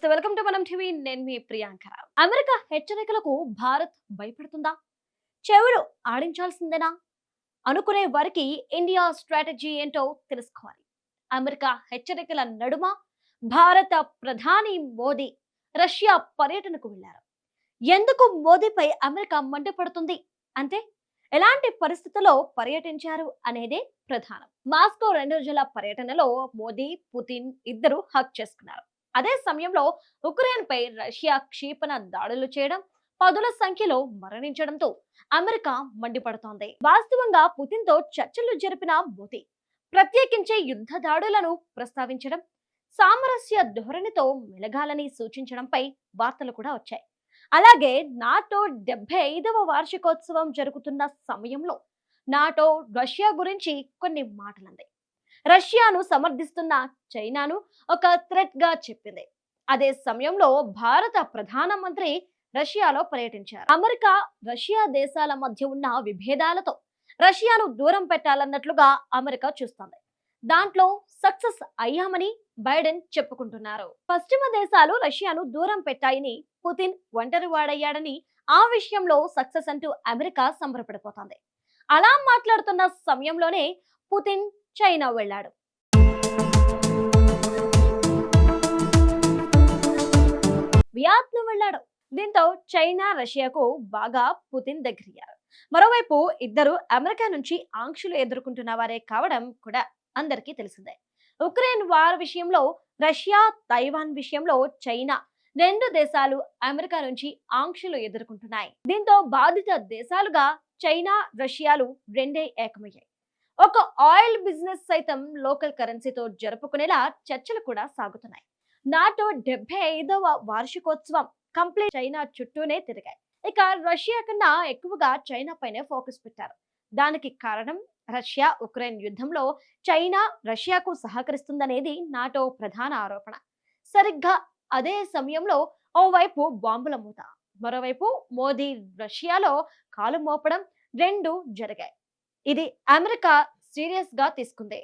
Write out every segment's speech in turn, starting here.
నమస్తే, welcome to మనం TV. నేను మీ ప్రియాంకర. అమెరికా హెచ్చరికలకు భారత్ భయపడుతుందా? చెవులు ఆడించాల్సిందేనా అనుకునే వారికి ఇండియా స్ట్రాటజీ ఏంటో తెలుసుకోవాలి. అమెరికా హెచ్చరికల నడుమ భారత ప్రధాని మోదీ రష్యా పర్యటనకు వెళ్లారు. ఎందుకు మోదీపై అమెరికా మండిపడుతుంది అంటే, ఎలాంటి పరిస్థితుల్లో పర్యటించారు అనేదే ప్రధానం. మాస్కో 2 రోజుల పర్యటనలో మోదీ, పుతిన్ ఇద్దరు హక్ చేసుకున్నారు. అదే సమయంలో ఉక్రెయిన్ పై రష్యా క్షిపణి దాడులు చేయడం, పదుల సంఖ్యలో మరణించడంతో అమెరికా మండిపడుతోంది. వాస్తవంగా పుతిన్ తో చర్చలు జరిపిన మోదీ ప్రత్యేకించే యుద్ధ దాడులను ప్రస్తావించడం, సామరస్య ధోరణితో మెలగాలని సూచించడంపై వార్తలు కూడా వచ్చాయి. అలాగే నాటో 75వ వార్షికోత్సవం జరుగుతున్న సమయంలో నాటో రష్యా గురించి కొన్ని మాటలంది. రష్యాను సమర్థిస్తున్న చైనాను ఒక థ్రెట్ గా చెప్పింది. అదే సమయంలో భారత ప్రధానమంత్రి రష్యాలో పర్యటించారు. అమెరికా రష్యా దేశాల మధ్య ఉన్న విభేదాలతో రష్యాను దూరం పెట్టాలన్నట్లుగా అమెరికా చూస్తోంది. దాంట్లో సక్సెస్ అయ్యామని బైడెన్ చెప్పుకుంటున్నారు. పశ్చిమ దేశాలు రష్యాను దూరం పెట్టాయని, పుతిన్ ఒంటరివాడయ్యాడని, ఆ విషయంలో సక్సెస్ అంటూ అమెరికా సంబరపడిపోతోంది. అలా మాట్లాడుతున్న సమయంలోనే పుతిన్ చైనా వెళ్ళాడు. వియత్నాం వెళ్ళాడు. దీంతో చైనా రష్యాకు బాగా పుతిన్ దగ్గరయ్యారు. మరోవైపు ఇద్దరు అమెరికా నుంచి ఆంక్షలు ఎదుర్కొంటున్న వారే కావడం కూడా అందరికీ తెలిసిందే. ఉక్రెయిన్ వార్ విషయంలో రష్యా, తైవాన్ విషయంలో చైనా, 2 దేశాలు అమెరికా నుంచి ఆంక్షలు ఎదుర్కొంటున్నాయి. దీంతో బాధిత దేశాలుగా చైనా, రష్యాలు రెండే ఏకమయ్యాయి. ఒక ఆయిల్ బిజినెస్ సైతం లోకల్ కరెన్సీతో జరుపుకునేలా చర్చలు కూడా సాగుతున్నాయి. నాటో 75వ వార్షికోత్సవం కంప్లీట్ చైనా చుట్టూనే తిరిగాయి. ఇక రష్యా కన్నా ఎక్కువగా చైనా పైనే ఫోకస్ పెట్టారు. దానికి కారణం రష్యా ఉక్రెయిన్ యుద్ధంలో చైనా రష్యాకు సహకరిస్తుందనేది నాటో ప్రధాన ఆరోపణ. సరిగ్గా అదే సమయంలో ఓవైపు బాంబుల మూత, మరోవైపు మోదీ రష్యాలో కాలు మోపడం రెండు జరిగాయి. ఇది అమెరికా సీరియస్ గా తీసుకుంది.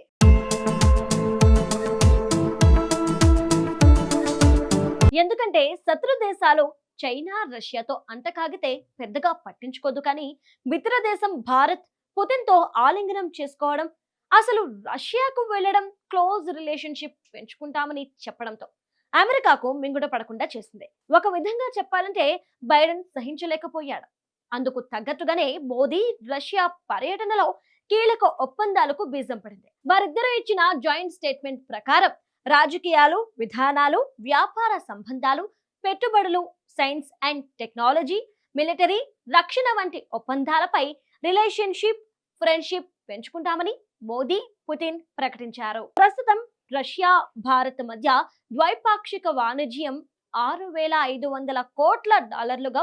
ఎందుకంటే శత్రు దేశాలు చైనా, రష్యాతో అంటకాగితే పెద్దగా పట్టించుకోదు. కానీ మిత్ర దేశం భారత్ పుతిన్ తో ఆలింగనం చేసుకోవడం, అసలు రష్యాకు వెళ్లడం, క్లోజ్ రిలేషన్షిప్ పెంచుకుంటామని చెప్పడంతో అమెరికాకు మింగుడ పడకుండా చేసింది. ఒక విధంగా చెప్పాలంటే బైడెన్ సహించలేకపోయాడు. అందుకు తగ్గట్టుగానే మోదీ రష్యా పర్యటనలో కీలక ఒప్పందాలకు బీజం పడింది. వారిద్దరూ ఇచ్చిన జాయింట్ స్టేట్మెంట్ ప్రకారం రాజకీయాలు, విధానాలు, వ్యాపార సంబంధాలు, పెట్టుబడులు, సైన్స్ అండ్ టెక్నాలజీ, మిలిటరీ, రక్షణ వంటి ఒప్పందాలపై రిలేషన్షిప్, ఫ్రెండ్షిప్ పెంచుకుంటామని మోదీ, పుతిన్ ప్రకటించారు. ప్రస్తుతం రష్యా, భారత్ మధ్య ద్వైపాక్షిక వాణిజ్యం $6,500 కోట్ల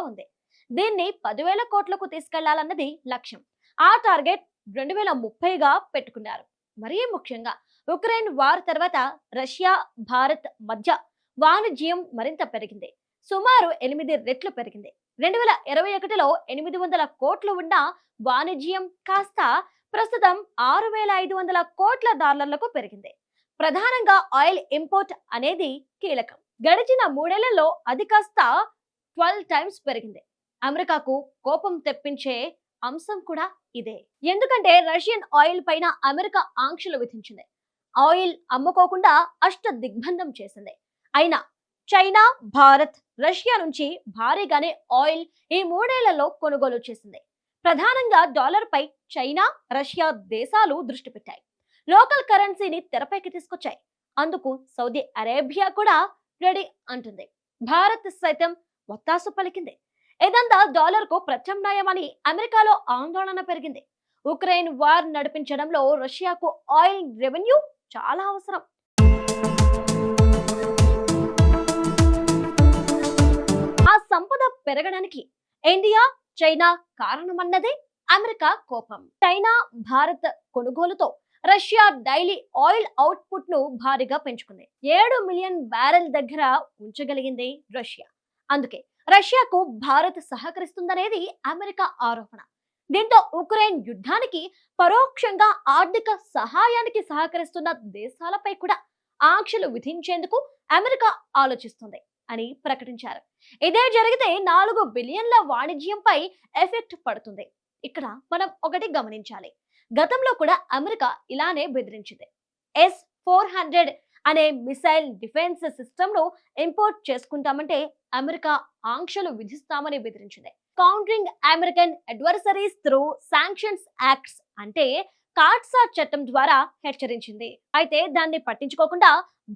ఉంది. దీన్ని 10,000 కోట్లకు తీసుకెళ్లాలన్నది లక్ష్యం. ఆ టార్గెట్ 2030గా పెట్టుకున్నారు. మరీ ముఖ్యంగా ఉక్రెయిన్ వార్ తర్వాత రష్యా, భారత్ మధ్య వాణిజ్యం మరింత పెరిగింది. సుమారు 8 రెట్లు పెరిగింది. 2021లో 800 కోట్లు ఉన్న వాణిజ్యం కాస్త ప్రస్తుతం $6,500 కోట్ల పెరిగింది. ప్రధానంగా ఆయిల్ ఇంపోర్ట్ అనేది కీలకం. గడిచిన 3 ఏళ్లలో అది కాస్త 12 టైమ్స్ పెరిగింది. అమెరికాకు కోపం తెప్పించే అంశం కూడా ఇదే. ఎందుకంటే రష్యన్ ఆయిల్ పైన అమెరికా ఆంక్షలు విధించింది. ఆయిల్ అమ్ముకోకుండా అష్ట దిగ్బంధం చేసింది. అయినా చైనా, భారత్, రష్యా నుంచి భారీగానే ఆయిల్ ఈ 3 ఏళ్లలో కొనుగోలు చేసింది. ప్రధానంగా డాలర్ పై చైనా, రష్యా దేశాలు దృష్టి పెట్టాయి. లోకల్ కరెన్సీని తెరపైకి తీసుకొచ్చాయి. అందుకు సౌదీ అరేబియా కూడా రెడీ అంటుంది. భారత్ సైతం ఒత్తాసు పలికింది. ఇదంతా డాలర్ కు ప్రత్యామ్నాయమని అమెరికాలో ఆందోళన పెరిగింది. ఉక్రెయిన్ వార్ నడిపించడంలో రష్యాకు ఆయిల్ రెవెన్యూ చాలా అవసరం. ఆ సంపద పెరగడానికి ఇండియా, చైనా కారణమన్నదే అమెరికా కోపం. చైనా, భారత్ కొనుగోలుతో రష్యా డైలీ ఆయిల్ అవుట్పుట్ ను భారీగా పెంచుకుంది. 7 మిలియన్ బ్యారెల్ దగ్గర ఉంచగలిగింది రష్యా. అందుకే రష్యాకు భారత్ సహకరిస్తుందనేది అమెరికా ఆరోపణ. దీంతో ఉక్రెయిన్ యుద్ధానికి పరోక్షంగా ఆర్థిక సహాయానికి సహకరిస్తున్న దేశాలపై కూడా ఆంక్షలు విధించేందుకు అమెరికా ఆలోచిస్తుంది. అని ప్రకటించారు. ఇదే జరిగితే 4 బిలియన్ల వాణిజ్యంపై ఎఫెక్ట్ పడుతుంది. ఇక్కడ మనం ఒకటి గమనించాలి, గతంలో కూడా అమెరికా ఇలానే బెదిరించింది. S-400 అనే మిసైల్ డిఫెన్స్ సిస్టమ్ ను ఇంపోర్ట్ చేసుకుంటామంటే అమెరికా ఆంక్షలు విధిస్తామని బెదిరించింది. Countering American adversaries through sanctions acts అంటే కాట్సా చట్టం ద్వారా హెచ్చరించింది. అయితే దాన్ని పట్టించుకోకుండా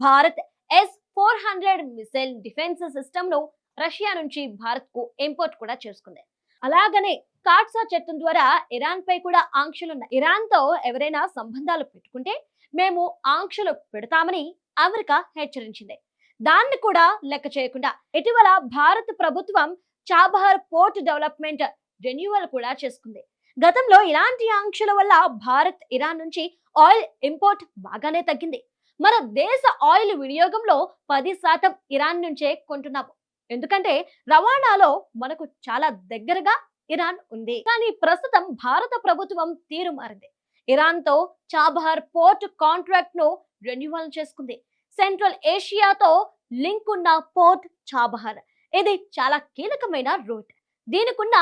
Bharat S-400 missile defence system ను రష్యా నుంచి భారత్ కు ఇంపోర్ట్ కూడా చేసుకుంది. అలాగనే కాట్సా చట్టం ద్వారా ఇరాన్ పై కూడా ఆంక్షలున్నాయి. ఇరాన్ తో ఎవరైనా సంబంధాలు పెట్టుకుంటే మేము ఆంక్షలు పెడతామని అమెరికా హెచ్చరించింది. దాన్ని కూడా లెక్క చేయకుండా ఇటీవల భారత ప్రభుత్వం చాబహార్ పోర్ట్ డెవలప్మెంట్ రెన్యువల్ కూడా చేసుకుంది. గతంలో ఇలాంటి ఆంక్షల వల్ల భారత్ ఇరాన్ నుంచి ఆయిల్ ఇంపోర్ట్ బాగానే తగ్గింది. మన దేశ ఆయిల్ వినియోగంలో 10% ఇరాన్ నుంచే కొంటున్నాము. ఎందుకంటే రవాణాలో మనకు చాలా దగ్గరగా ఇరాన్ ఉంది. కానీ ప్రస్తుతం భారత ప్రభుత్వం తీరు మారింది. ఇరాన్ తో చాబహార్ పోర్ట్ కాంట్రాక్ట్ ను రెన్యువల్ చేసుకుంది. సెంట్రల్ ఏషియాతో లింక్ ఉన్న పోర్ట్ చాబహార్ ఇది చాలా కీలకమైన రూట్. దీనికున్న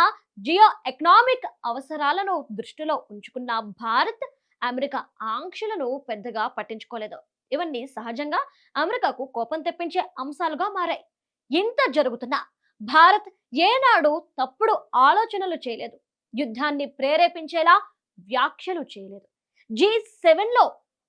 జియో ఎకనామిక్ అవసరాలను దృష్టిలో ఉంచుకున్న భారత్ అమెరికా ఆంక్షలను పెద్దగా పట్టించుకోలేదు. ఇవన్నీ సహజంగా అమెరికాకు కోపం తెప్పించే అంశాలుగా మారాయి. ఇంత జరుగుతున్నా భారత్ ఏనాడు తప్పుడు ఆలోచనలు చేయలేదు, యుద్ధాన్ని ప్రేరేపించేలా వ్యాఖ్యలు చేయలేదు. G7 లో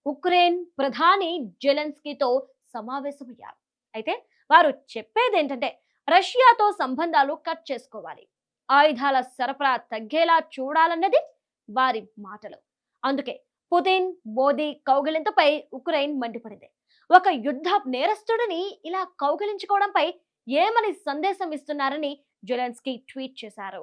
ఉక్రెయిన్ ప్రధాని జెలెన్స్కీతో సమావేశమయ్యారు. అయితే వారు చెప్పేది ఏంటంటే రష్యాతో సంబంధాలు కట్ చేసుకోవాలి, ఆయుధాల సరఫరా తగ్గేలా చూడాలన్నది వారి మాటలు. అందుకే పుతిన్ మోదీ కౌగిలింతపై ఉక్రెయిన్ మండిపడింది. ఒక యుద్ధ నేరస్తుడిని ఇలా కౌగిలించుకోవడంపై ఏమని సందేశం ఇస్తున్నారని జెలెన్స్కీ ట్వీట్ చేశారు.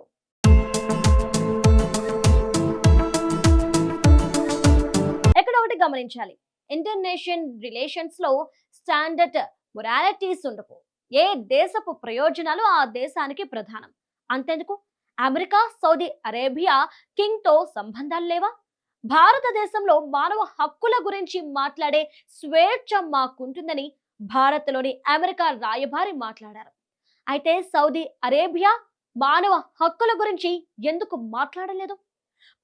ఎక్కడ ఒకటి గమనించాలి, ఇంటర్నేషనల్ రిలేషన్స్ లో స్టాండర్డ్ మొరాలిటీస్ ఉండవు. ఏ దేశపు ప్రయోజనాలు ఆ దేశానికి ప్రధానం. అంతెందుకు అమెరికా సౌదీ అరేబియా కింగ్ తో సంబంధాలు లేవా? భారతదేశంలో మానవ హక్కుల గురించి మాట్లాడే స్వేచ్ఛ మాకుంటుందని భారత్లోని అమెరికా రాయబారి మాట్లాడారు. అయితే సౌదీ అరేబియా మానవ హక్కుల గురించి ఎందుకు మాట్లాడలేదు?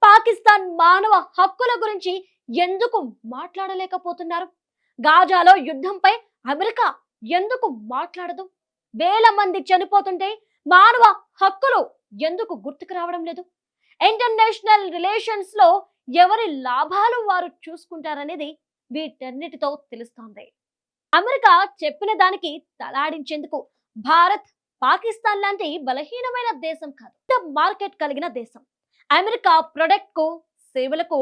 పాకిస్తాన్ మానవ హక్కుల గురించి ఎందుకు మాట్లాడలేకపోతున్నారు? గాజాలో యుద్ధంపై అమెరికా ఎందుకు మాట్లాడదు? వేల మంది చనిపోతుంటే మానవ హక్కులు ఎందుకు గుర్తుకు రావడం లేదు? ఇంటర్నేషనల్ రిలేషన్స్ లో ఎవరి లాభాలు వారు చూసుకుంటారనేది వీటన్నిటితో తెలుస్తోంది. అమెరికా చెప్పిన దానికి తలాడించేందుకు భారత్ పాకిస్తాన్ లాంటి బలహీనమైన దేశం కాదు, మార్కెట్ కలిగిన దేశం. అమెరికా ప్రొడక్ట్ కు సేవలకు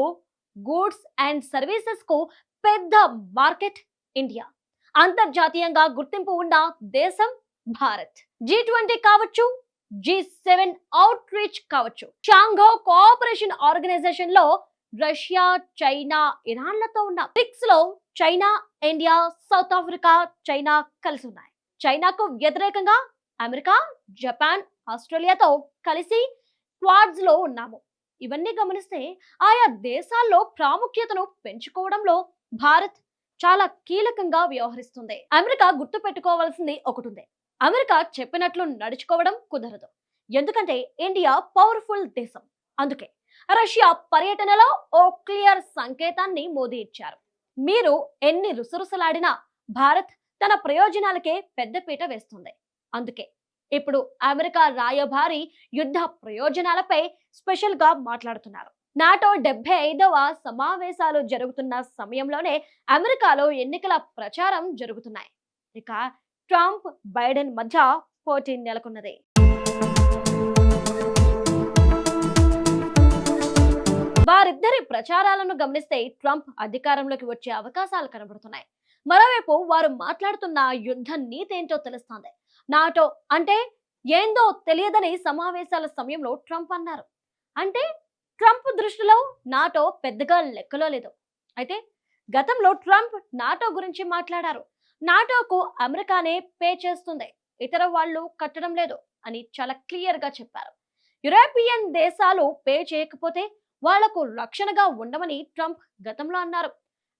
గూడ్స్ అండ్ సర్వీసెస్ కు పెద్ద మార్కెట్ ఇండియా. అంతర్జాతీయంగా గుర్తింపు ఉన్న దేశం భారత్. G20 కావచ్చు, G7 అవుట్ రీచ్ కావచ్చు, షాంఘై కోఆపరేషన్ ఆర్గనైజేషన్ లో రష్యా చైనా ఇరాన్లతో ఉన్న బ్రిక్స్ లో China India south Africa China కలిసి ఉన్నాయి. చైనాకు వ్యతిరేకంగా అమెరికా జపాన్ ఆస్ట్రేలియాతో కలిసి క్వాడ్స్ లో ఉన్నాము. ఇవన్నీ గమనిస్తే ఆయా దేశాల్లో ప్రాముఖ్యతను పెంచుకోవడంలో భారత్ చాలా కీలకంగా వ్యవహరిస్తుంది. అమెరికా గుర్తు పెట్టుకోవాల్సింది ఒకటి ఉంది, అమెరికా చెప్పినట్లు నడుచుకోవడం కుదరదు. ఎందుకంటే ఇండియా పవర్ఫుల్ దేశం. అందుకే రష్యా పర్యటనలో ఓ క్లియర్ సంకేతాన్ని మోదీ ఇచ్చారు. మీరు ఎన్ని రుసరుసలాడినా భారత్ తన ప్రయోజనాలకే పెద్దపీట వేస్తుంది. అందుకే ఇప్పుడు అమెరికా రాయబారి యుద్ధ ప్రయోజనాలపై స్పెషల్ గా మాట్లాడుతున్నారు. నాటో 75వ సమావేశాలు జరుగుతున్న సమయంలోనే అమెరికాలో ఎన్నికల ప్రచారం జరుగుతున్నాయి. ఇక ట్రంప్ బైడెన్ మధ్య పోటీ నెలకొన్నది. వారిద్దరి ప్రచారాలను గమనిస్తే ట్రంప్ అధికారంలోకి వచ్చే అవకాశాలు కనబడుతున్నాయి. మరోవైపు వారు మాట్లాడుతున్న యుద్ధ నీతి ఏంటో తెలుస్తోంది. నాటో అంటే ఏందో తెలియదని సమావేశాల సమయంలో ట్రంప్ అన్నారు. అంటే ట్రంప్ దృష్టిలో నాటో పెద్దగా లెక్కలో లేదు. అయితే గతంలో ట్రంప్ నాటో గురించి మాట్లాడారు. నాటోకు అమెరికానే పే చేస్తుంది, ఇతర వాళ్ళు కట్టడం లేదు అని చాలా క్లియర్ గా చెప్పారు. యూరోపియన్ దేశాలు పే చేయకపోతే వాళ్లకు రక్షణగా ఉండమని ట్రంప్ గతంలో అన్నారు.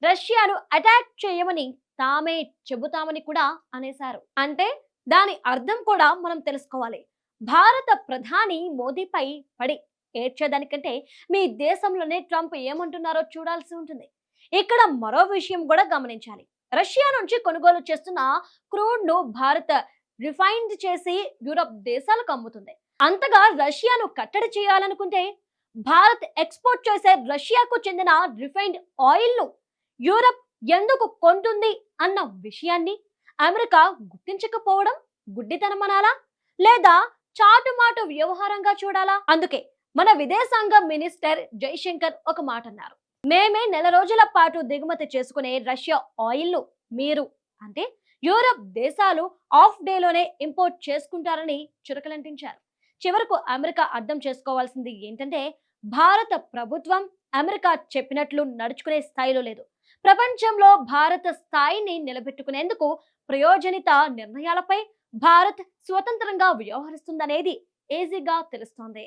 రష్యాను అటాక్ చేయమని తామే చెబుతామని కూడా అనేశారు. అంటే దాని అర్థం కూడా మనం తెలుసుకోవాలి. భారత ప్రధాని మోదీపై పడి ఏడ్చేదానికంటే మీ దేశంలోనే ట్రంప్ ఏమంటున్నారో చూడాల్సి ఉంటుంది. ఇక్కడ మరో విషయం కూడా గమనించాలి. రష్యా నుంచి కొనుగోలు చేస్తున్న క్రూడ్ ను భారత్ రిఫైన్డ్ చేసి యూరప్ దేశాలకు అమ్ముతుంది. అంతగా రష్యాను కట్టడి చేయాలనుకుంటే భారత్ ఎక్స్పోర్ట్ చేసే రష్యాకు చెందిన రిఫైన్డ్ ఆయిల్ ను యూరప్ ఎందుకు కొంటుంది అన్న విషయాన్ని అమెరికా గుర్తించకపోవడం గుడ్డితనమనాలా, లేదా చాటుమాటు వ్యవహారంగా చూడాలా? అందుకే మన విదేశాంగ మినిస్టర్ జైశంకర్ ఒక మాట అన్నారు. మేమే నెల రోజుల పాటు దిగుమతి చేసుకునే రష్యా ఆయిల్ ను మీరు, అంటే యూరప్ దేశాలు ఆఫ్ డేలోనే ఇంపోర్ట్ చేసుకుంటారని చురకలంటించారు. చివరకు అమెరికా అర్థం చేసుకోవాల్సింది ఏంటంటే భారత ప్రభుత్వం అమెరికా చెప్పినట్లు నడుచుకునే స్థాయిలో లేదు. ప్రపంచంలో భారత స్థాయిని నిలబెట్టుకునేందుకు ప్రయోజనిత నిర్ణయాలపై భారత్ స్వతంత్రంగా వ్యవహరిస్తుందనేది ఈజీగా తెలుస్తోంది.